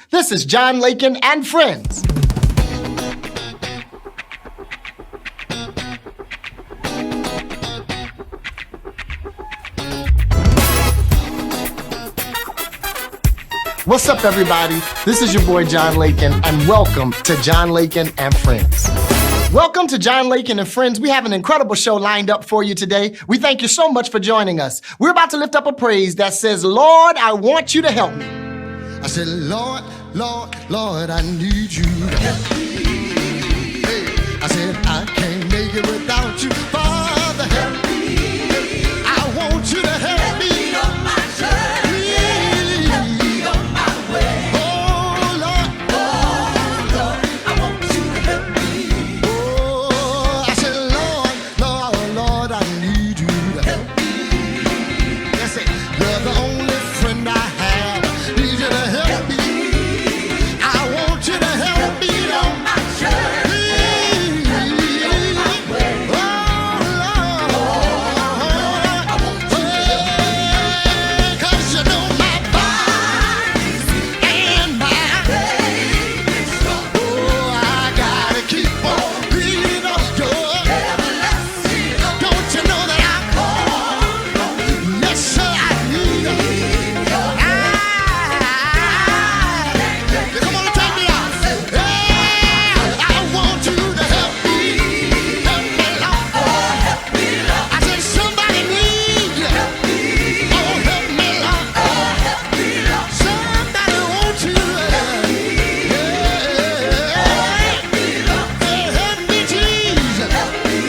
This is John Lakin and Friends. What's up, everybody? This is your boy, John Lakin, and welcome to John Lakin and Friends. Welcome to John Lakin and Friends. We have an incredible show lined up for you today. We thank you so much for joining us. We're about to lift up a praise that says, Lord, I want you to help me. I said, Lord, Lord, Lord, I need you to help me. Hey, I said, I can't make it without you. Father, help me. I want you to help me. On my journey. Help me on my way. Oh, Lord, I want you to help me. Oh, I said, Lord, Lord, Lord, I need you to help me. That's it. You're the only friend I have. Need you to help me. I want you to help me on my journey. On my way. Oh, Lord, I want you to help me. 'Cause you know my body's and my baby's strong. Oh, I gotta keep on beating on your everlasting love. Don't you know that I'm calling on you? Yes, sir, I need you. Come on, take me out. Yeah, I want you to help me. Help me, Lord. Help me, Lord. I said somebody needs you. Help me. Oh, help me, Lord. Help me, Lord. Somebody wants you to help me. Help me, Lord. Help me, Jesus. Help me.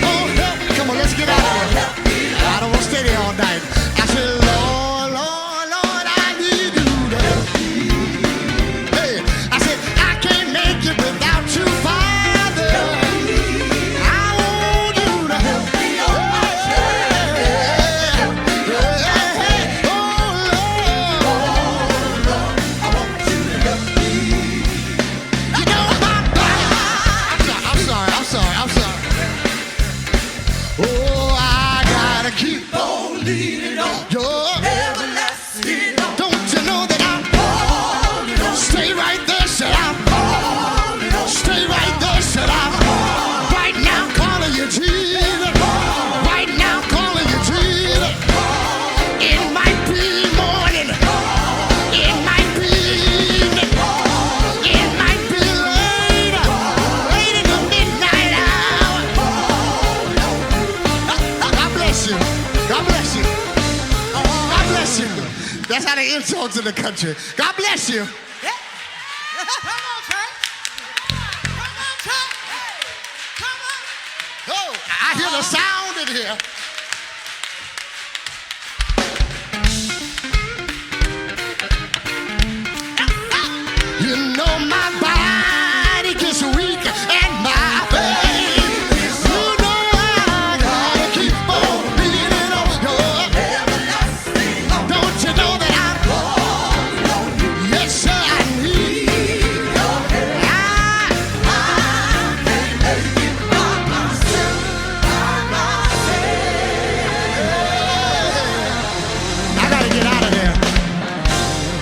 Oh, help me. Come on, let's get out of here. I don't want to stay there all night. I said, Lord, Lord, Lord, I need you to help me. Hey, I said, I can't make it without you, Father. I want you to help me on my journey. Help me, Lord. Oh, Lord, I want you to help me. You know my body. I'm sorry. Oh, I gotta keep on leaning on your everlasting love. Don't you know that I'm holding on? Stay right there, said I'm holding on. Stay right there, said I'm right now calling you Jesus. Right now calling you Jesus. It might be morning. It might be evening. It might be late in the midnight hour. God bless you. God bless you. God bless you. That's how they insult to the country. God bless you. Come on, church. Come on, church. Come on. Oh, I hear the sound in here. You know my body gets weak and my faith. You know I gotta keep on beating on your everlasting love. Don't you know that I'm calling on you? Yes, sir, I need your help. I can't make it by myself. I gotta get out of there.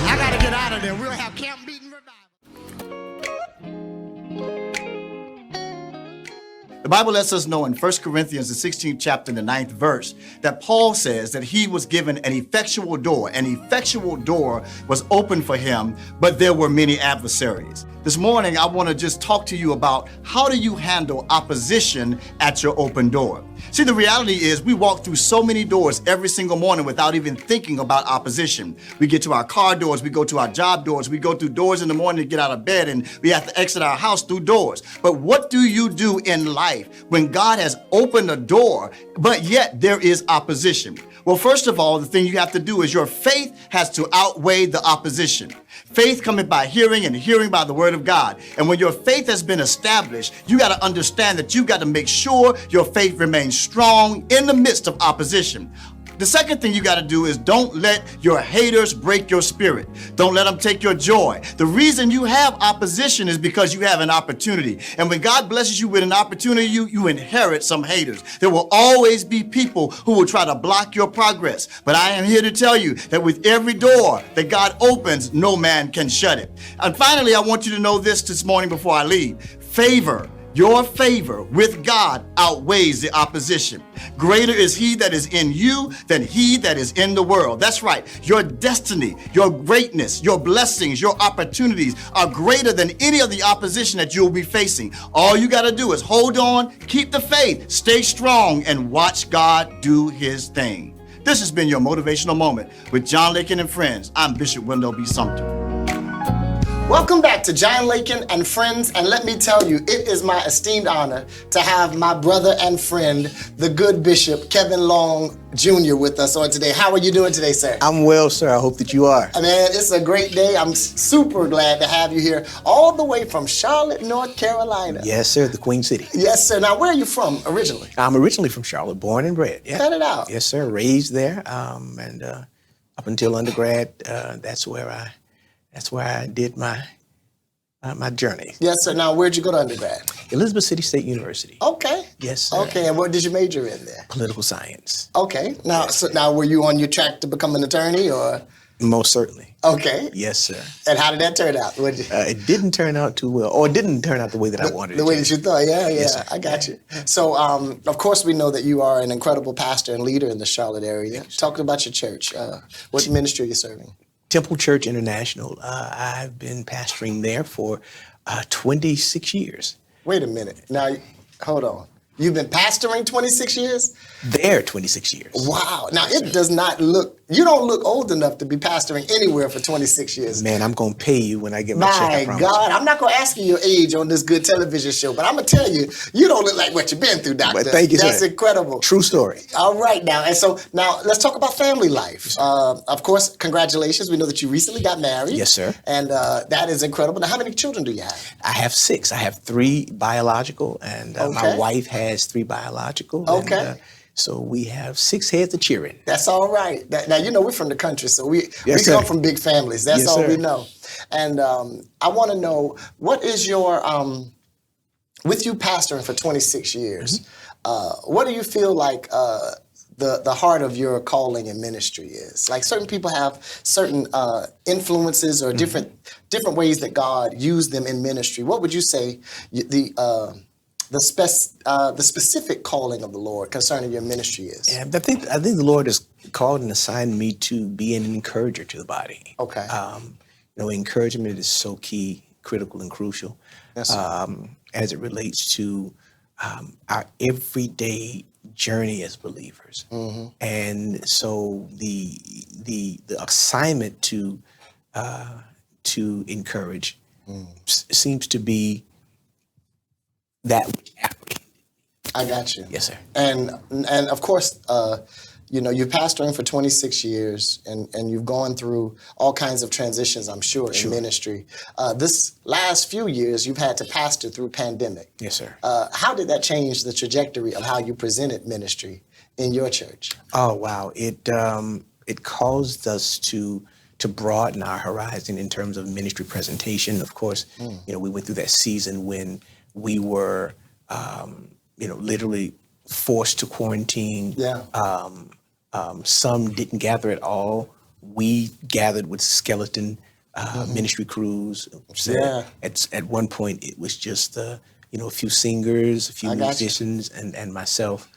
I gotta get out of there. We'll have camp meeting revival. The Bible lets us know in 1 Corinthians, the 16th chapter, the 9th verse, that Paul says that he was given an effectual door. An effectual door was open for him, but there were many adversaries. This morning, I want to just talk to you about how do you handle opposition at your open door. See, the reality is we walk through so many doors every single morning without even thinking about opposition. We get to our car doors, we go to our job doors, we go through doors in the morning to get out of bed, and we have to exit our house through doors. But what do you do in life when God has opened a door, but yet there is opposition? Well, first of all, the thing you have to do is your faith has to outweigh the opposition. Faith cometh by hearing, and hearing by the word of God. And when your faith has been established, you got to understand that you got to make sure your faith remains strong in the midst of opposition. The second thing you got to do is don't let your haters break your spirit. Don't let them take your joy. The reason you have opposition is because you have an opportunity. And when God blesses you with an opportunity, you inherit some haters. There will always be people who will try to block your progress. But I am here to tell you that with every door that God opens, no man can shut it. And finally, I want you to know this morning before I leave. Your favor with God outweighs the opposition. Greater is he that is in you than he that is in the world. That's right. Your destiny, your greatness, your blessings, your opportunities are greater than any of the opposition that you'll be facing. All you got to do is hold on, keep the faith, stay strong, and watch God do his thing. This has been your Motivational Moment with John Lakin and Friends. I'm Bishop Wendell B. Sumter. Welcome back to John Lakin and Friends, and let me tell you, it is my esteemed honor to have my brother and friend, the good Bishop Kevin Long Jr. with us on today. How are you doing today, sir? I'm well, sir. I hope that you are. Man, it's a great day. I'm super glad to have you here, all the way from Charlotte, North Carolina. Yes, sir, the Queen City. Yes, sir. Now, where are you from originally? I'm originally from Charlotte, born and bred. Yeah. Cut it out. Yes, sir. Raised there, and up until undergrad, that's where I did my journey. Yes, sir. Now, where'd you go to undergrad? Elizabeth City State University. Okay. Yes, sir. Okay, and what did you major in there? Political science. Okay. Now, now, were you on your track to become an attorney, or? Most certainly. Okay. Yes, sir. And how did that turn out? It didn't turn out too well, or it didn't turn out the way that I wanted it to. The way that you thought, yeah. Yes, I got you. So, of course, we know that you are an incredible pastor and leader in the Charlotte area. Talk about your church. What ministry are you serving? Temple Church International. I've been pastoring there for 26 years. Wait a minute. Now, hold on. You've been pastoring 26 years? There 26 years. Wow. Now, it does not look, you don't look old enough to be pastoring anywhere for 26 years. Man, I'm going to pay you when I get my check, I promise. My God, I'm not going to ask you your age on this good television show, but I'm going to tell you, you don't look like what you've been through, Doctor. But thank you, That's sir. incredible. True story. All right, now, and so now let's talk about family life. Of course, congratulations. We know that you recently got married. Yes, sir. And that is incredible. Now, how many children do you have? I have 6. I have 3 biological, and my wife has 3 biological. Okay. And, so we have 6 heads of cheering. That's all right. Now, you know, we're from the country, so we sir. come from big families. That's Yes, all sir. we know. And I want to know, what is your, with you pastoring for 26 years, what do you feel like the heart of your calling and ministry is? Like, certain people have certain influences or different ways that God used them in ministry. What would you say the specific calling of the Lord concerning your ministry is? Yeah, I think the Lord has called and assigned me to be an encourager to the body. Okay. Encouragement is so key, critical, and crucial. Yes, sir. As it relates to our everyday journey as believers. And so the assignment to encourage seems to be that which apprehended. I got you. Yes, sir. And of course, you're pastoring for 26 years, and you've gone through all kinds of transitions, I'm sure, in ministry. This last few years, you've had to pastor through pandemic. Yes, sir. How did that change the trajectory of how you presented ministry in your church? Oh, wow. It caused us to broaden our horizon in terms of ministry presentation. Of course, we went through that season when we were, literally forced to quarantine. Yeah. Some didn't gather at all. We gathered with skeleton ministry crews. Yeah. At one point, it was just a few singers, a few musicians, and myself,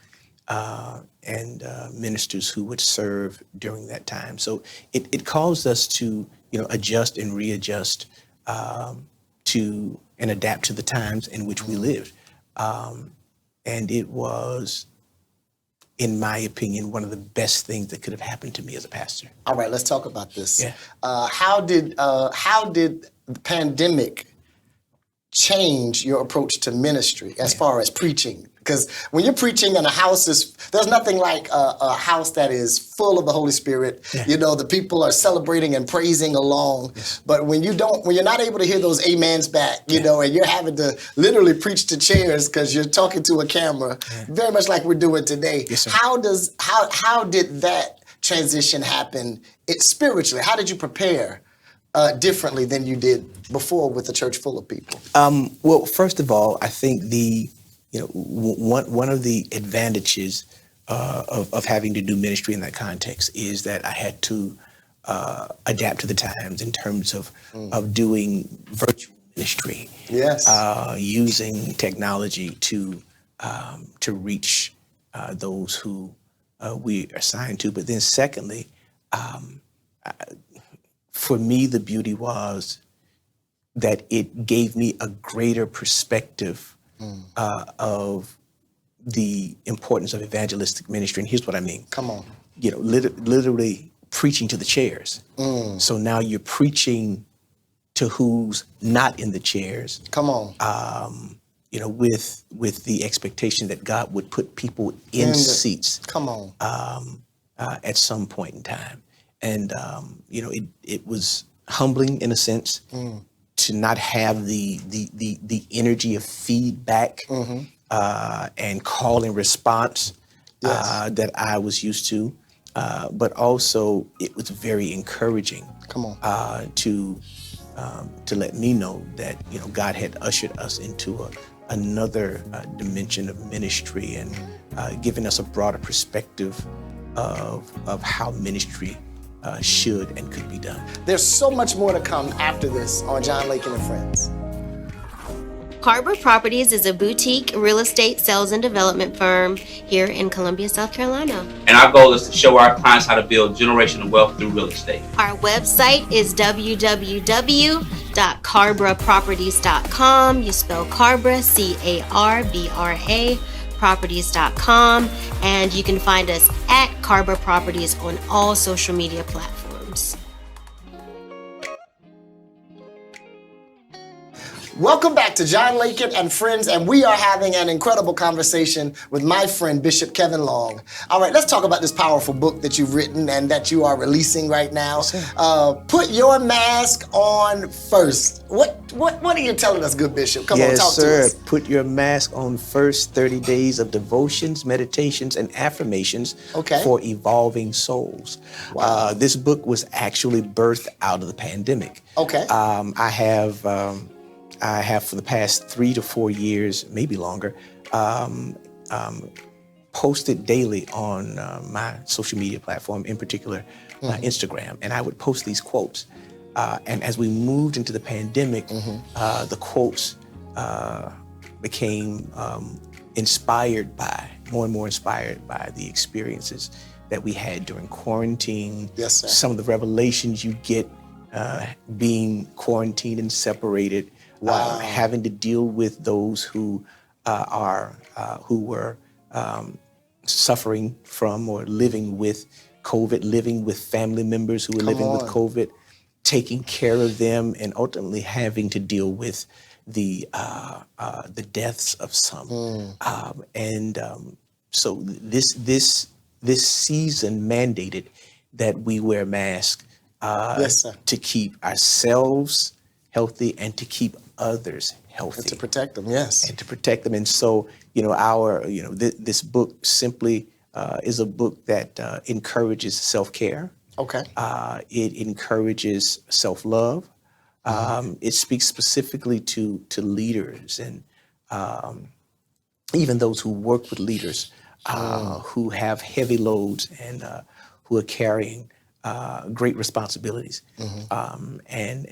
and ministers who would serve during that time. So it caused us to adjust and readjust to and adapt to the times in which we lived. And it was, in my opinion, one of the best things that could have happened to me as a pastor. All right, let's talk about this. Yeah. How did the pandemic change your approach to ministry as far as preaching Because when you're preaching and there's nothing like a house that is full of the Holy Spirit. Yeah. You know, the people are celebrating and praising along. Yes. But when you're not able to hear those amens back, you know, and you're having to literally preach to chairs because you're talking to a camera, very much like we're doing today. Yes, sir. How did that transition happen spiritually? How did you prepare differently than you did before with a church full of people? Well, first of all, I think one of the advantages of having to do ministry in that context is that I had to adapt to the times in terms of doing virtual ministry. Yes. Using technology to reach those who we are assigned to. But then secondly, for me, the beauty was that it gave me a greater perspective of the importance of evangelistic ministry. And here's what I mean. Come on. You know, literally preaching to the chairs. So now you're preaching to who's not in the chairs. Come on. You know, with the expectation that God would put people in seats. Come on. At some point in time. And, you know, it was humbling in a sense to not have the energy of feedback and call and response that I was used to. But also it was very encouraging. Come on. To let me know that, you know, God had ushered us into another dimension of ministry and given us a broader perspective of how ministry should and could be done. There's so much more to come after this on John Lakin and Friends. Harbor Properties is a boutique real estate sales and development firm here in Columbia, South Carolina. And our goal is to show our clients how to build generational wealth through real estate. Our website is www.carbraproperties.com. You spell Carbra, C-A-R-B-R-A, properties.com. And you can find us at Carbra Properties on all social media platforms. Welcome back to John Lakin and Friends, and we are having an incredible conversation with my friend Bishop Kevin Long. All right, let's talk about this powerful book that you've written and that you are releasing right now. Put Your Mask On First. What are you telling us, good Bishop? Come on, talk to us. Put Your Mask On First, 30 days of devotions, meditations, and affirmations for evolving souls. Wow. This book was actually birthed out of the pandemic. Okay. I have for the past 3 to 4 years, maybe longer, posted daily on my social media platform, in particular Instagram, and I would post these quotes. And as we moved into the pandemic, the quotes became more and more inspired by the experiences that we had during quarantine. Yes, sir. Some of the revelations you get being quarantined and separated. Wow. Having to deal with those who were suffering from or living with COVID, living with family members who were living with COVID, taking care of them, and ultimately having to deal with the deaths of some. So this season mandated that we wear masks to keep ourselves healthy and to keep others healthy. And to protect them, yes. And to protect them. And so, this book simply is a book that encourages self-care. Okay. It encourages self-love. It speaks specifically to leaders and even those who work with leaders who have heavy loads and who are carrying great responsibilities. And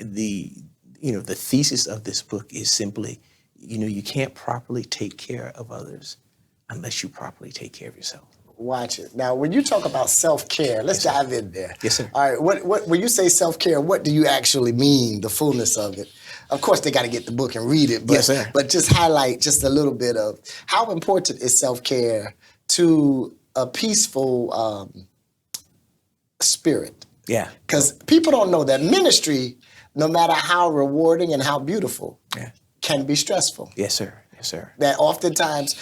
the thesis of this book is simply, you can't properly take care of others unless you properly take care of yourself. Watch it. Now, when you talk about self-care, let's dive in there. Yes, sir. All right. What when you say self-care, what do you actually mean, the fullness of it? Of course, they got to get the book and read it, but, yes, sir. But just highlight just a little bit of how important is self-care to a peaceful spirit. Yeah. Because people don't know that ministry, no matter how rewarding and how beautiful, can be stressful. Yes, sir. Yes, sir. That oftentimes,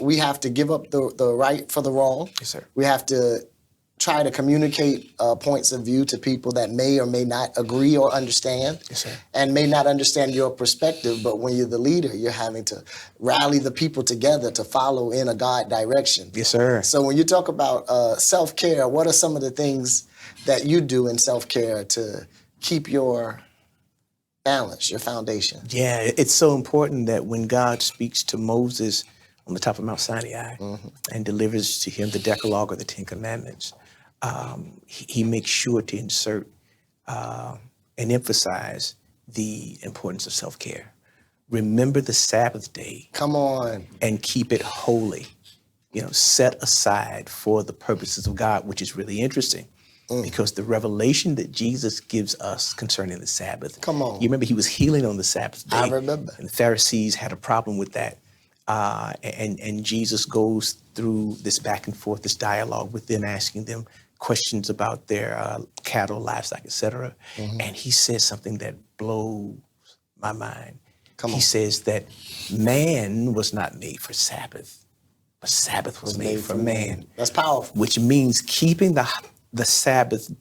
we have to give up the right for the wrong. Yes, sir. We have to try to communicate points of view to people that may or may not agree or understand. Yes, sir. And may not understand your perspective, but when you're the leader, you're having to rally the people together to follow in a God direction. Yes, sir. So when you talk about self-care, what are some of the things that you do in self-care to keep your balance, your foundation? Yeah, it's so important that when God speaks to Moses on the top of Mount Sinai and delivers to him the Decalogue or the Ten Commandments, he makes sure to insert and emphasize the importance of self-care. Remember the Sabbath day. Come on. And keep it holy. Set aside for the purposes of God, which is really interesting. Because the revelation that Jesus gives us concerning the Sabbath. Come on. You remember he was healing on the Sabbath day. I remember. And the Pharisees had a problem with that. And Jesus goes through this back and forth, this dialogue with them, asking them questions about their cattle, livestock, etc. And he says something that blows my mind. He says that man was not made for Sabbath, but Sabbath was made for man. That's powerful. Which means keeping the Sabbath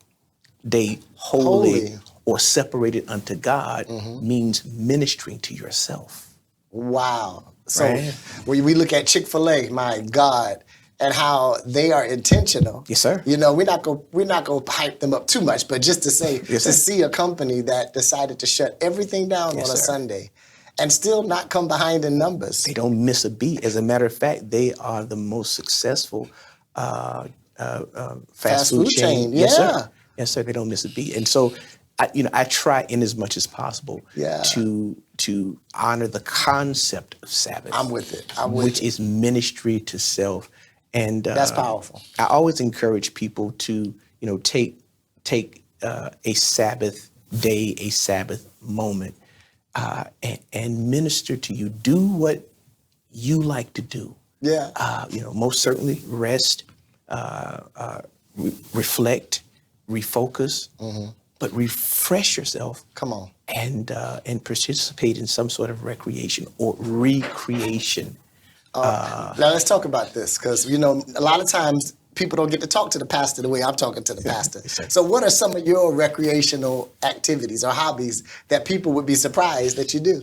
day holy or separated unto God means ministering to yourself. Wow. So Right. when we look at Chick-fil-A, my God, and how they are intentional. Yes, sir. We're not gonna hype them up too much, but just to say, Yes, to sir. see a company that decided to shut everything down Yes, on a sir. Sunday and still not come behind in numbers. They don't miss a beat. As a matter of fact, they are the most successful fast food chain. Yes, Yeah. sir. Yes, sir. They don't miss a beat. And so, I try in as much as possible to honor the concept of Sabbath. I'm with it. Which is ministry to self. And That's powerful. I always encourage people to, take a Sabbath day, a Sabbath moment, and minister to you. Do what you like to do. Yeah. Most certainly rest, reflect, refocus, but refresh yourself. Come on. And participate in some sort of recreation or recreation. Now let's talk about this, because a lot of times people don't get to talk to the pastor the way I'm talking to the pastor. So what are some of your recreational activities or hobbies that people would be surprised that you do?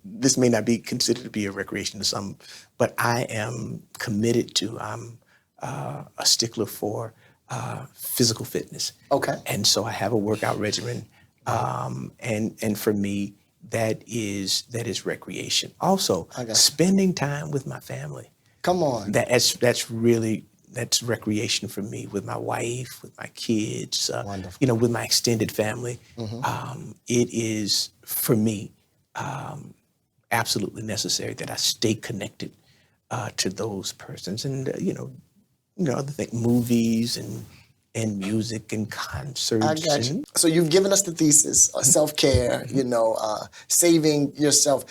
This may not be considered to be a recreation to some, but I am committed to. I'm a stickler for physical fitness. Okay. And so I have a workout regimen, and for me, that is recreation. Also, spending time with my family. Come on. That's recreation for me, with my wife, with my kids, Wonderful. With my extended family. It is, for me, absolutely necessary that I stay connected to those persons. And, other things, movies and music and concerts. I got you. So you've given us the thesis, self-care, saving yourself.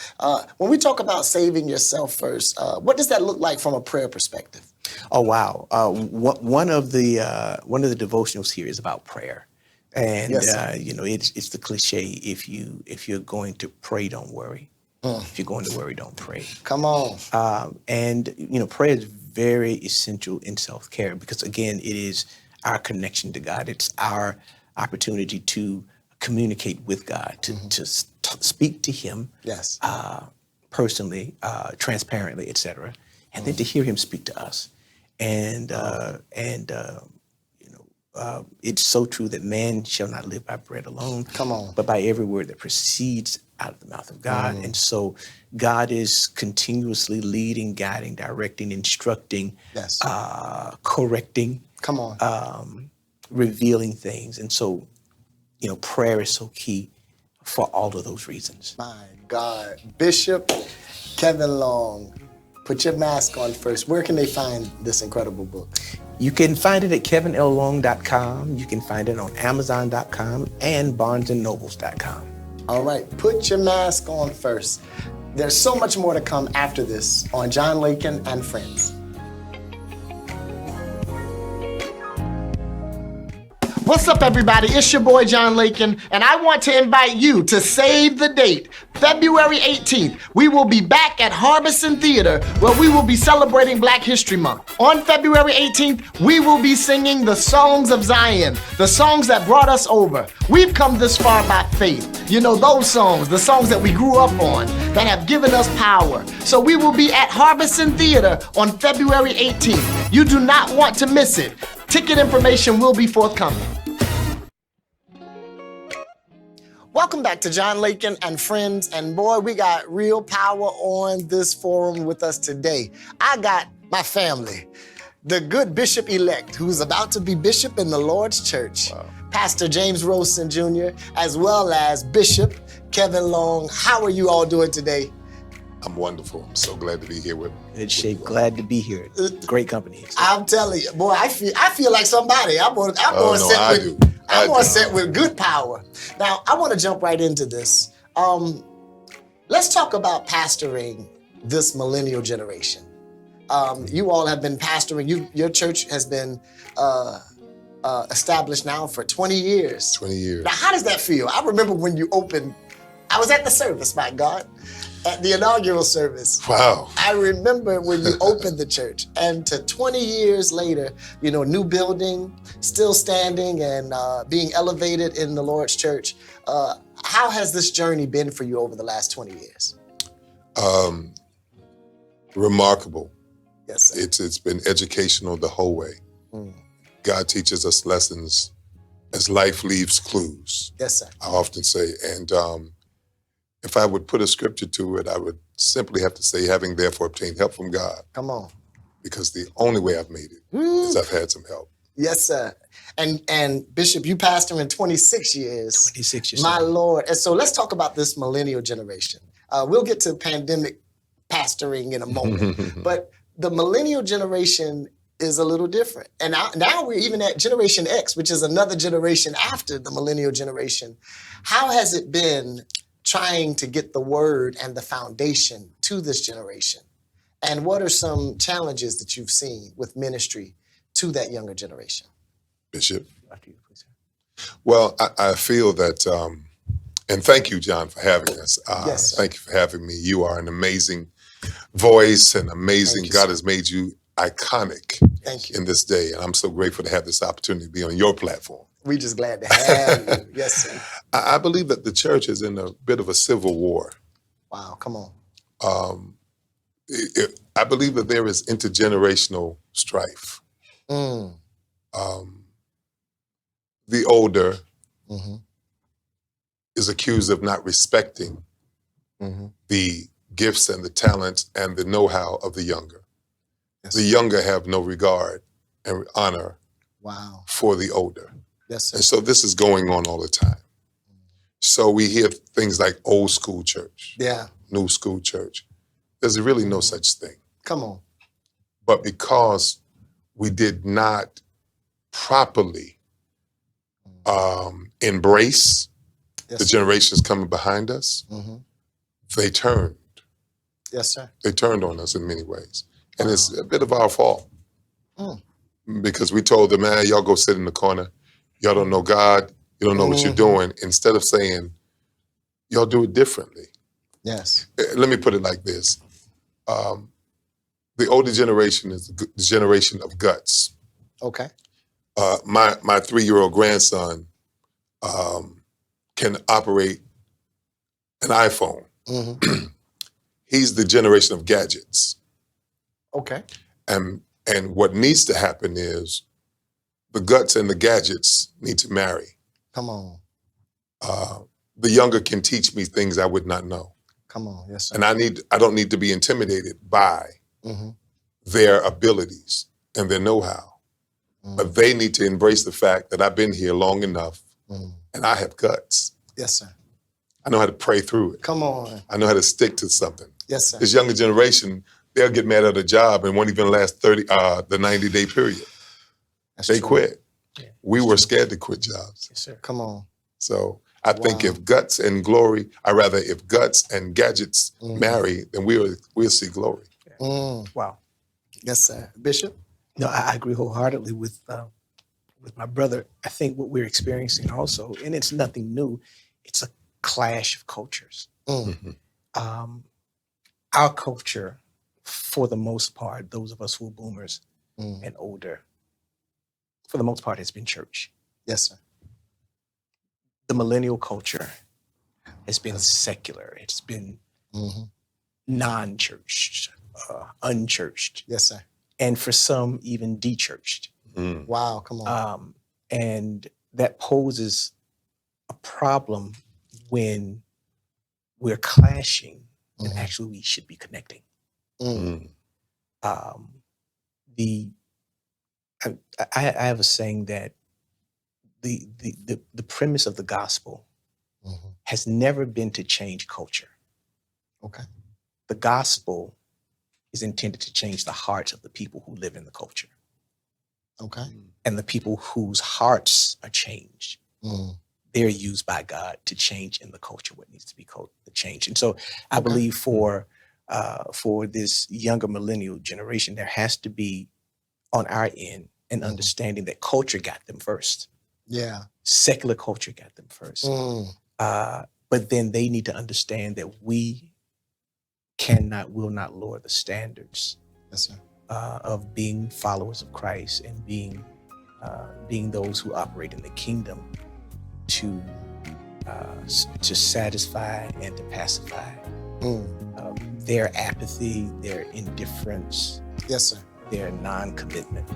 When we talk about saving yourself first, what does that look like from a prayer perspective? Oh, wow. One of the devotionals here is about prayer. And, Yes, sir. It's the cliche, if you're going to pray, don't worry. If you're going to worry, don't pray. Come on. And prayer is very essential in self-care because, again, it is our connection to God. It's our opportunity to communicate with God, to speak to Him. Yes. Personally, transparently, etc., and then to hear Him speak to us. And it's so true that man shall not live by bread alone, Come on. but by every word that proceeds out of the mouth of God. And so God is continuously leading, guiding, directing, instructing, Yes. correcting, Come on. revealing things. And so, prayer is so key for all of those reasons. My God. Bishop Kevin Long, put your mask on first. Where can they find this incredible book? You can find it at kevinllong.com. You can find it on amazon.com and barnesandnobles.com. All right, put your mask on first. There's so much more to come after this on John Lakin and Friends. What's up, everybody? It's your boy, John Lakin, and I want to invite you to save the date. February 18th, we will be back at Harbison Theater, where we will be celebrating Black History Month. On February 18th, we will be singing the songs of Zion, the songs that brought us over. We've come this far by faith. You know, those songs, the songs that we grew up on, that have given us power. So we will be at Harbison Theater on February 18th. You do not want to miss it. Ticket information will be forthcoming. Welcome back to John Lakin and Friends. And boy, we got real power on this forum with us today. I got my family, the good bishop-elect who's about to be bishop in the Lord's church, Pastor James Rowson Jr., as well as Bishop Kevin Long. How are you all doing today? I'm wonderful. I'm so glad to be here with you. Good shape. Glad to be here. Great company. I'm telling you, boy, I feel like somebody. I'm going to set with good power. Now, I want to jump right into this. Let's talk about pastoring this millennial generation. You all have been pastoring. Your church has been established now for 20 years. 20 years. Now, how does that feel? I remember when you opened. I was at the service, my God, at the inaugural service. Wow. I remember when you opened the church, and to 20 years later, you know, new building, still standing and being elevated in the Lord's church. How has this journey been for you over the last 20 years? Remarkable. Yes, sir. It's been educational the whole way. God teaches us lessons as life leaves clues. Yes, sir. I often say, and if I would put a scripture to it, I would simply have to say, having therefore obtained help from God. Come on. Because the only way I've made it is I've had some help. Yes, sir. And Bishop, you pastoring 26 years. 26 years. My Lord. And so let's talk about this millennial generation. We'll get to pandemic pastoring in a moment. But the millennial generation is a little different. And now we're even at Generation X, which is another generation after the millennial generation. How has it been trying to get the word and the foundation to this generation? And what are some challenges that you've seen with ministry to that younger generation? Bishop? Well, I feel that, and thank you, John, for having us. Yes, thank you for having me. You are an amazing voice and amazing. You, God sir. has made you iconic Thank you. in this day. And I'm so grateful to have this opportunity to be on your platform. We're just glad to have you. Yes, sir. I believe that the church is in a bit of a civil war. Wow, come on. I believe that there is intergenerational strife. Mm. The older Mm-hmm. is accused of not respecting Mm-hmm. the gifts and the talents and the know-how of the younger. Yes, The sir. younger have no regard and honor Wow. for the older. Yes, sir. And so this is going on all the time. So we hear things like old school church, Yeah, new school church. There's really no such thing. come on. But because we did not properly embrace Yes, the sir. generations coming behind us, Mm-hmm. they turned. Yes, sir. They turned on us in many ways. And it's a bit of our fault. Mm. Because we told them, man, y'all go sit in the corner. Y'all don't know God. You don't know what you're doing. Instead of saying, y'all do it differently. Yes. Let me put it like this. The older generation is the generation of guts. Okay. My 3-year-old grandson can operate an iPhone. Mm-hmm. He's the generation of gadgets. Okay. And what needs to happen is the guts and the gadgets need to marry. Come on. The younger can teach me things I would not know. Come on. Yes, sir. And I don't need to be intimidated by Mm-hmm. their abilities and their know-how. But they need to embrace the fact that I've been here long enough and I have guts. Yes, sir. I know how to pray through it. Come on. I know how to stick to something. Yes, sir. This younger generation, they'll get mad at a job and won't even last the 90-day period. That's They true. quit. Yeah. We were scared to quit jobs. Yes, sir. Come on. So I think Wow. if guts and glory, if guts and gadgets marry, then we'll see glory. Mm. Wow. Yes, sir. Bishop? No, I agree wholeheartedly with with my brother, I think what we're experiencing also, and it's nothing new, it's a clash of cultures. Our culture, for the most part, those of us who are boomers and older, for the most part, has been church. Yes, sir. The millennial culture has been secular. It's been non-church, unchurched. Yes, sir. And for some, even de-churched. Wow, come on. And that poses a problem when we're clashing and actually we should be connecting. I have a saying that the premise of the gospel has never been to change culture. Okay. The gospel is intended to change the hearts of the people who live in the culture. Okay. And the people whose hearts are changed, they're used by God to change in the culture what needs to be changed. And so I believe for this younger millennial generation, there has to be on our end an understanding that culture got them first. Yeah. Secular culture got them first. But then they need to understand that we will not lower the standards of being followers of Christ and being those who operate in the kingdom to satisfy and to pacify their apathy, their indifference, yes, sir, their non-commitment.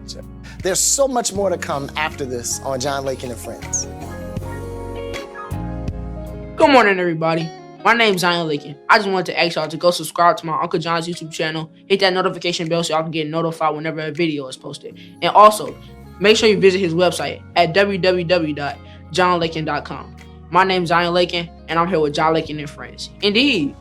So, there's so much more to come after this on John Lakin and Friends. Good morning, everybody. My name's Zion Lakin. I just wanted to ask y'all to go subscribe to my Uncle John's YouTube channel, hit that notification bell so y'all can get notified whenever a video is posted. And also, make sure you visit his website at www.johnlakin.com. My name's Zion Lakin, and I'm here with John Lakin and Friends. Indeed.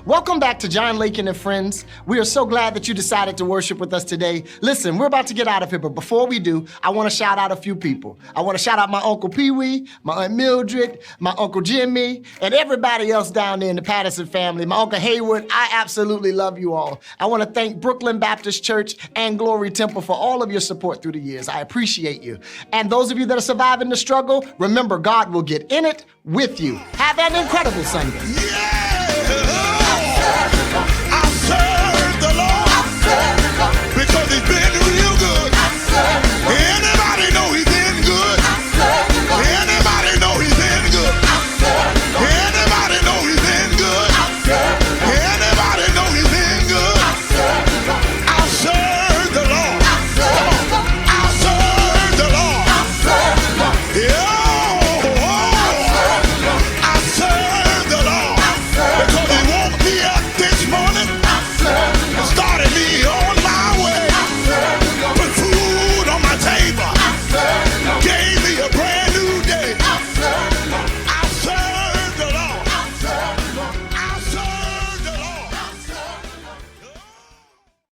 Welcome back to John Lakin and Friends. We are so glad that you decided to worship with us today. Listen, we're about to get out of here, but before we do, I want to shout out a few people. I want to shout out my Uncle Pee-wee, my Aunt Mildred, my Uncle Jimmy, and everybody else down there in the Patterson family, my Uncle Haywood. I absolutely love you all. I want to thank Brooklyn Baptist Church and Glory Temple for all of your support through the years. I appreciate you. And those of you that are surviving the struggle, remember, God will get in it with you. Have an incredible Sunday. Yeah!